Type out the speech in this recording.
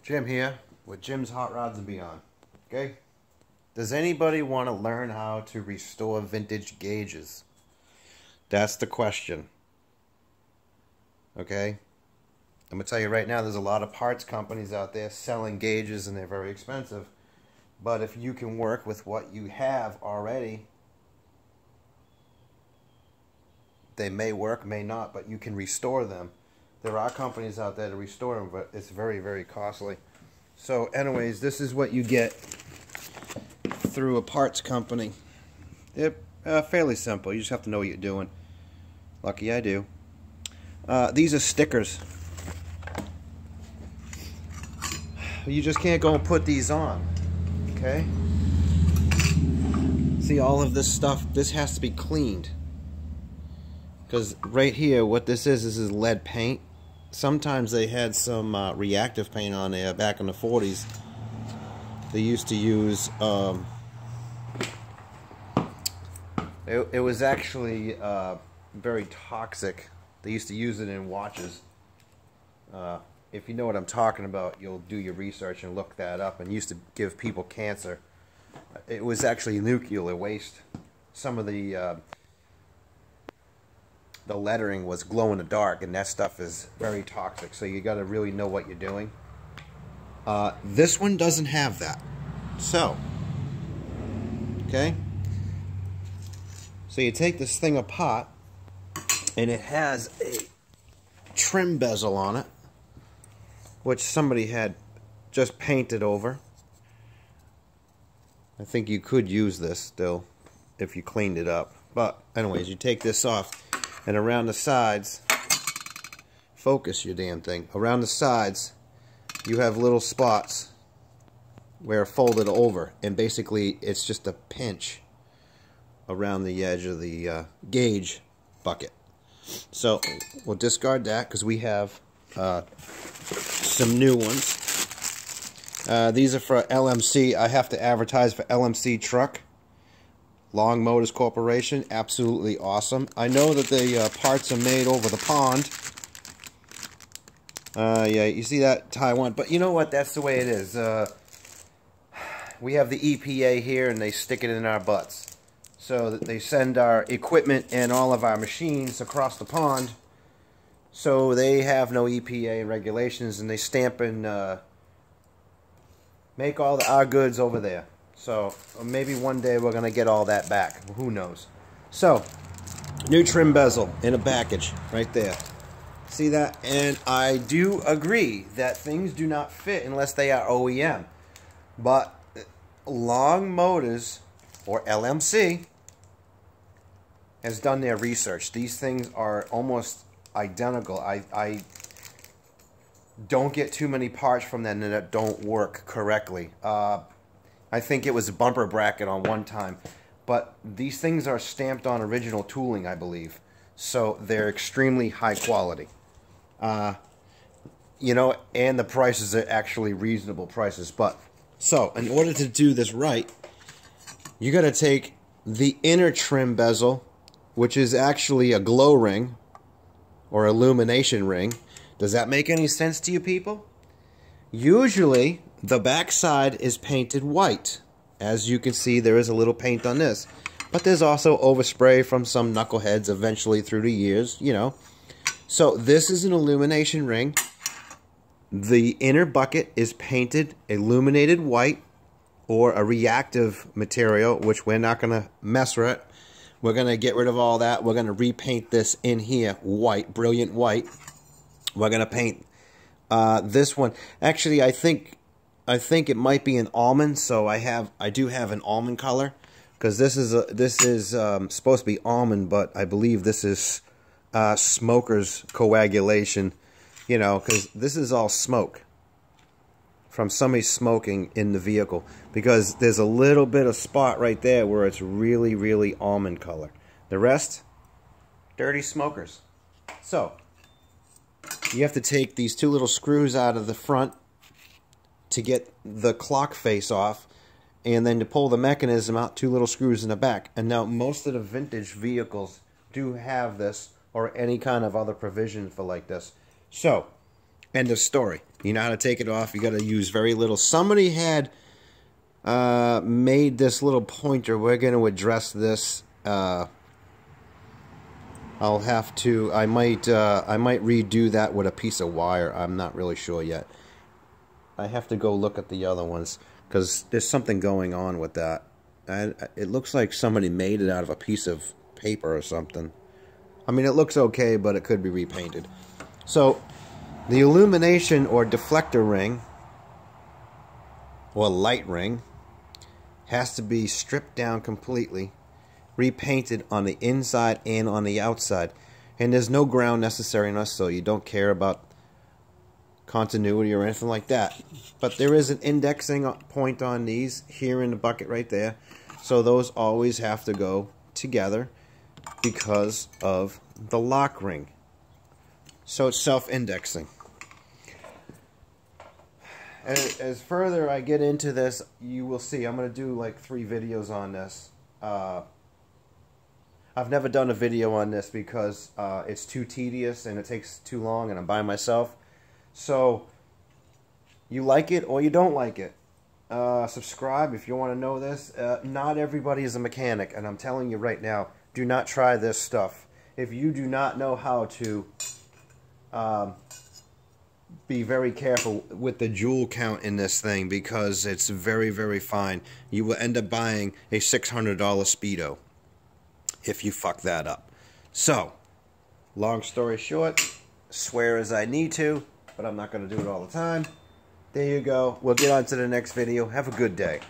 Jim here with Jim's Hot Rods and Beyond. Okay? Does anybody want to learn how to restore vintage gauges? That's the question. Okay? I'm going to tell you right now, there's a lot of parts companies out there selling gauges and they're very expensive. But if you can work with what you have already, they may work, may not, but you can restore them. There are companies out there to restore them, but it's very, very costly. So anyways, this is what you get through a parts company. They're fairly simple. You just have to know what you're doing. Lucky I do. These are stickers. You just can't go and put these on. Okay? See, all of this stuff, this has to be cleaned. Because right here, what this is lead paint. Sometimes they had some reactive paint on there back in the 40s. They used to use, it was actually very toxic. They used to use it in watches. If you know what I'm talking about, you'll do your research and look that up. And used to give people cancer. It was actually nuclear waste. Some of the lettering was glow in the dark, and that stuff is very toxic, so you got to really know what you're doing. This one doesn't have that. So, okay, so you take this thing apart, and it has a trim bezel on it, which somebody had just painted over. I think you could use this still if you cleaned it up, but anyways, you take this off. And around the sides, focus your damn thing. Around the sides, you have little spots where folded over. And basically, it's just a pinch around the edge of the gauge bucket. So, we'll discard that because we have some new ones. These are for LMC. I have to advertise for LMC Truck. Long Motors Corporation, absolutely awesome. I know that the parts are made over the pond. Yeah, you see that, Taiwan. But you know what? That's the way it is. We have the EPA here, and they stick it in our butts. So that they send our equipment and all of our machines across the pond. So they have no EPA regulations, and they stamp and make all our goods over there. So maybe one day we're going to get all that back. Who knows? So, new trim bezel in a package right there. See that? And I do agree that things do not fit unless they are OEM. But Long Motors, or LMC, has done their research. These things are almost identical. I don't get too many parts from them that don't work correctly. I think it was a bumper bracket on one time. But these things are stamped on original tooling, I believe. So they're extremely high quality. You know, and the prices are actually reasonable prices. But, so, in order to do this right, you got to take the inner trim bezel, which is actually a glow ring, or illumination ring. Does that make any sense to you people? Usually, the back side is painted white. As you can see, there is a little paint on this. But there's also overspray from some knuckleheads eventually through the years, you know. So this is an illumination ring. The inner bucket is painted illuminated white, or a reactive material, which we're not going to mess with. We're going to get rid of all that. We're going to repaint this in here white, brilliant white. We're going to paint this one. Actually, I think it might be an almond, so I do have an almond color, because this is supposed to be almond, but I believe this is smoker's coagulation, you know, because this is all smoke from somebody smoking in the vehicle, because there's a little bit of spot right there where it's really, really almond color. The rest, dirty smokers. So you have to take these two little screws out of the front to get the clock face off, and then to pull the mechanism out, two little screws in the back. And now most of the vintage vehicles do have this, or any kind of other provision for like this. So, end of story. You know how to take it off. You got to use very little. Somebody had made this little pointer. We're going to address this. I'll have to. I might redo that with a piece of wire. I'm not really sure yet. I have to go look at the other ones because there's something going on with that. And it looks like somebody made it out of a piece of paper or something. I mean, it looks okay, but it could be repainted. So, the illumination or deflector ring, or light ring, has to be stripped down completely, repainted on the inside and on the outside. And there's no ground necessary in us, so you don't care about continuity or anything like that. But there is an indexing point on these here in the bucket right there. So those always have to go together because of the lock ring. So it's self-indexing. As further I get into this, you will see I'm going to do like 3 videos on this. I've never done a video on this because it's too tedious and it takes too long and I'm by myself. So, you like it or you don't like it. Subscribe if you want to know this. Not everybody is a mechanic, and I'm telling you right now, do not try this stuff. If you do not know how to be very careful with the joule count in this thing because it's very, very fine, you will end up buying a $600 Speedo if you fuck that up. So, long story short, swear as I need to, but I'm not going to do it all the time. There you go. We'll get on to the next video. Have a good day.